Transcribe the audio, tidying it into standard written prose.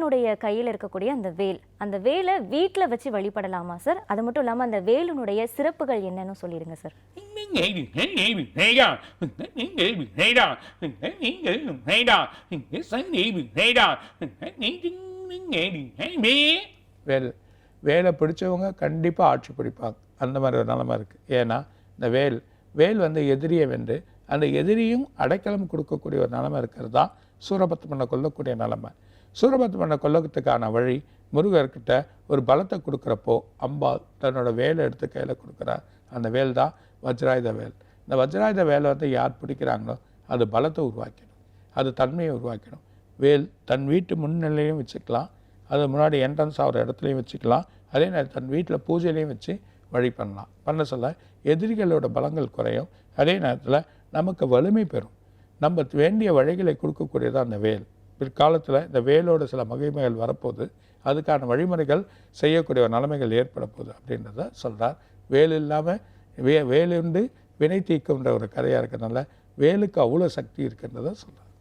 முருகனுடைய கையில் இருக்கக்கூடிய அந்த வேலை வீட்டில் வச்சு வழிபடலாமா சார்? அது மட்டும் இல்லாமல் அந்த வேலுனுடைய சிறப்புகள் என்னன்னு சொல்லிடுங்க சார். வேல் வேலை பிடிச்சவங்க கண்டிப்பாக ஆட்சி பிடிப்பாங்க. அந்த மாதிரி ஒரு நிலைமை இருக்குது. ஏன்னா இந்த வேல் வந்து எதிரியை வென்று அந்த எதிரியும் அடைக்கலம் கொடுக்கக்கூடிய ஒரு நிலைமை இருக்கிறது தான் சூரபத்மனை கொல்லக்கூடிய நிலைமை. சூரபத்மனை கொல்லத்துக்கான வழி முருகர்கிட்ட ஒரு பலத்தை கொடுக்குறப்போ அம்பாள் தன்னோட வேலை எடுத்து கையில் கொடுக்குறார். அந்த வேல் தான் வஜ்ராயுத வேல். இந்த வஜ்ராயுத வேலை வந்து யார் பிடிக்கிறாங்களோ அது பலத்தை உருவாக்கிடும், அது தன்மையை உருவாக்கிடும். வேல் தன் வீட்டு முன்னிலையும் வச்சுக்கலாம், அது முன்னாடி என்ட்ரன்ஸ் ஆகிற இடத்துலையும் வச்சுக்கலாம், அதே நேரம் தன் வீட்டில் பூஜையிலையும் வச்சு வழி பண்ண சொல்ல எதிரிகளோட பலங்கள் குறையும், அதே நேரத்தில் நமக்கு வலிமை பெறும். நம்ம வேண்டிய வழிகளை கொடுக்கக்கூடியதான் அந்த வேல். பிற்காலத்தில் இந்த வேலோட சில மகிமைகள் வரப்போகுது, அதுக்கான வழிமுறைகள் செய்யக்கூடிய நிலைமைகள் ஏற்பட போகுது அப்படின்றத சொல்கிறார். வேல் இல்லாமல் வேலுண்டு வினை தீக்கும்ன்ற ஒரு கதையாக இருக்கிறதுனால வேலுக்கு அவ்வளோ சக்தி இருக்கின்றதை சொல்கிறார்.